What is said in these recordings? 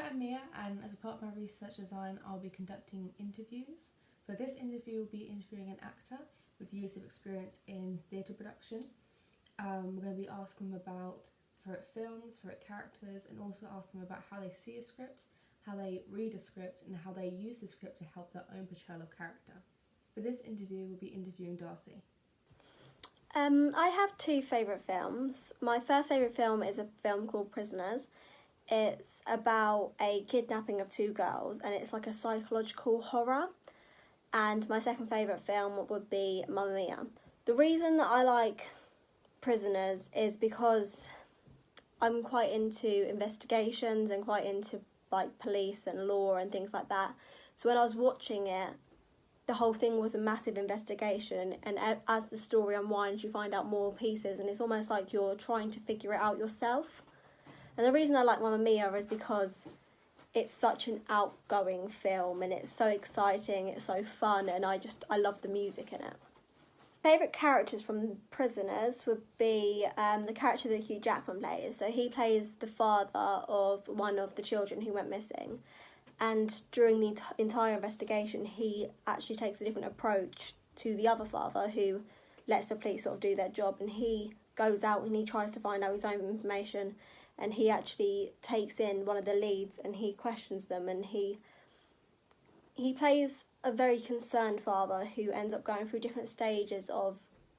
I'm Mia, and as a part of my research design, I'll be conducting interviews. For this interview, we'll be interviewing an actor with years of experience in theatre production. We're going to be asking them about favourite films, favourite characters, and also ask them about how they see a script, how they read a script, and how they use the script to help their own portrayal of character. For this interview, we'll be interviewing Darcy. I have two favourite films. My first favourite film is a film called Prisoners. It's about a kidnapping of two girls and it's like a psychological horror. And my second favourite film would be Mamma Mia. The reason that I like Prisoners is because I'm quite into investigations and quite into like police and law and things like that. So when I was watching it, the whole thing was a massive investigation, and as the story unwinds you find out more pieces and it's almost like you're trying to figure it out yourself. And the reason I like Mamma Mia is because it's such an outgoing film and it's so exciting, it's so fun, and I love the music in it. Favourite characters from Prisoners would be the character that Hugh Jackman plays. So he plays the father of one of the children who went missing. And during the entire investigation, he actually takes a different approach to the other father who lets the police sort of do their job. And he goes out and he tries to find out his own information. And he actually takes in one of the leads and he questions them. And he plays a very concerned father who ends up going through different stages of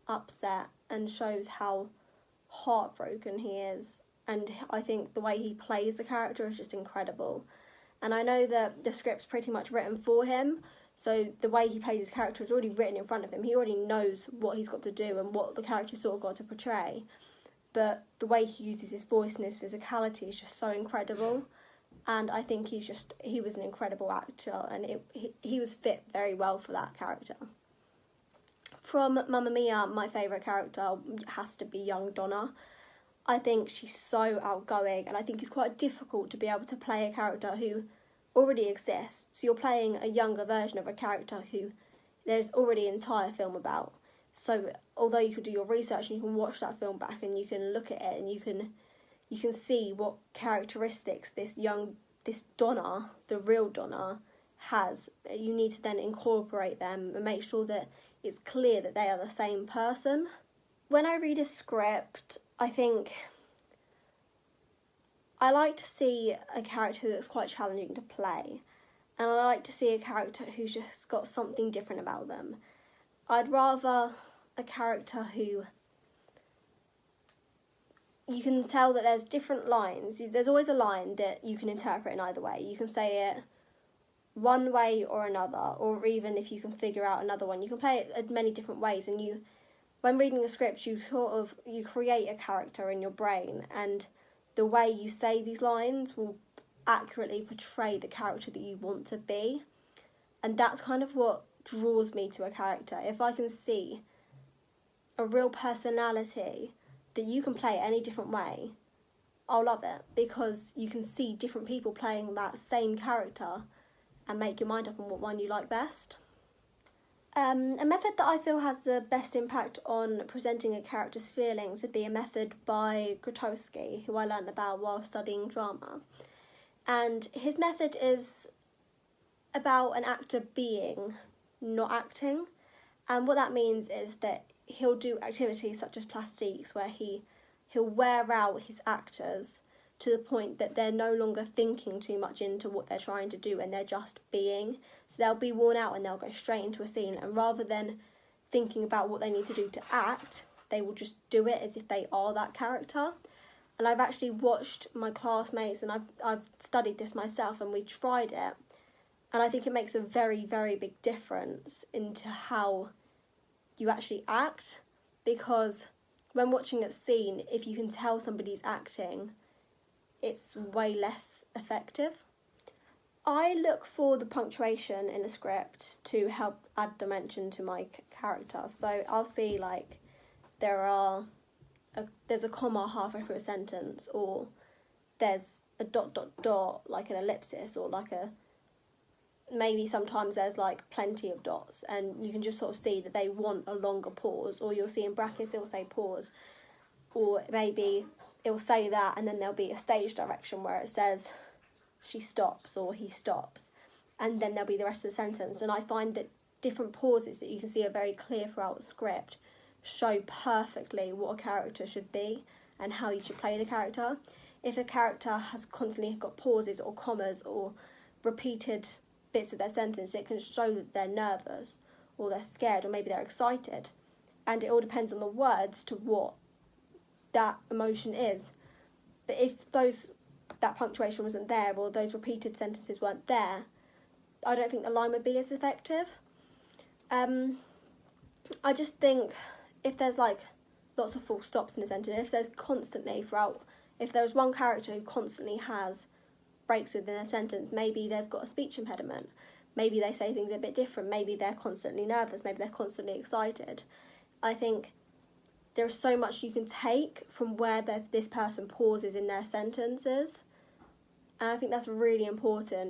upset and shows how heartbroken he is. And I think the way he plays the character is just incredible. And I know that the script's pretty much written for him, so the way he plays his character is already written in front of him. He already knows what he's got to do and what the character's sort of got to portray. But the way he uses his voice and his physicality is just so incredible. And I think he was an incredible actor, and he was fit very well for that character. From Mamma Mia, my favourite character has to be young Donna. I think she's so outgoing, and I think it's quite difficult to be able to play a character who already exists. You're playing a younger version of a character who there's already an entire film about. So although you could do your research and you can watch that film back and you can look at it and you can see what characteristics this Donna, the real Donna, has, you need to then incorporate them and make sure that it's clear that they are the same person. When I read a script, I think I like to see a character that's quite challenging to play, and I like to see a character who's just got something different about them. I'd rather a character who you can tell that there's different lines. There's always a line that you can interpret in either way. You can say it one way or another, or even if you can figure out another one, you can play it in many different ways. And when reading a script, you create a character in your brain, and the way you say these lines will accurately portray the character that you want to be. And that's kind of what draws me to a character. If I can see a real personality that you can play any different way, I'll love it, because you can see different people playing that same character and make your mind up on what one you like best. A method that I feel has the best impact on presenting a character's feelings would be a method by Grotowski, who I learned about while studying drama. And his method is about an actor being, not acting. And what that means is that he'll do activities such as plastiques, where he'll wear out his actors to the point that they're no longer thinking too much into what they're trying to do and they're just being. So they'll be worn out and they'll go straight into a scene, and rather than thinking about what they need to do to act, they will just do it as if they are that character. And I've actually watched my classmates, and I've studied this myself, and we tried it, and I think it makes a very, very big difference into how you actually act, because when watching a scene, if you can tell somebody's acting, it's way less effective. I look for the punctuation in a script to help add dimension to my character. So I'll see like there's a comma halfway through a sentence, or there's a ... like an ellipsis, or like maybe sometimes there's like plenty of dots, and you can just sort of see that they want a longer pause, or you'll see in brackets it'll say pause, or maybe it'll say that and then there'll be a stage direction where it says she stops or he stops, and then there'll be the rest of the sentence. And I find that different pauses that you can see are very clear throughout the script show perfectly what a character should be and how you should play the character. If a character has constantly got pauses or commas or repeated bits of their sentence, it can show that they're nervous or they're scared or maybe they're excited. And it all depends on the words to what that emotion is. But if that punctuation wasn't there or those repeated sentences weren't there, I don't think the line would be as effective. I just think if there's like lots of full stops in a sentence, if there's constantly throughout, if there's one character who constantly has breaks within a sentence, maybe they've got a speech impediment, maybe they say things a bit different, maybe they're constantly nervous, maybe they're constantly excited. I think there's so much you can take from where this person pauses in their sentences, and I think that's really important.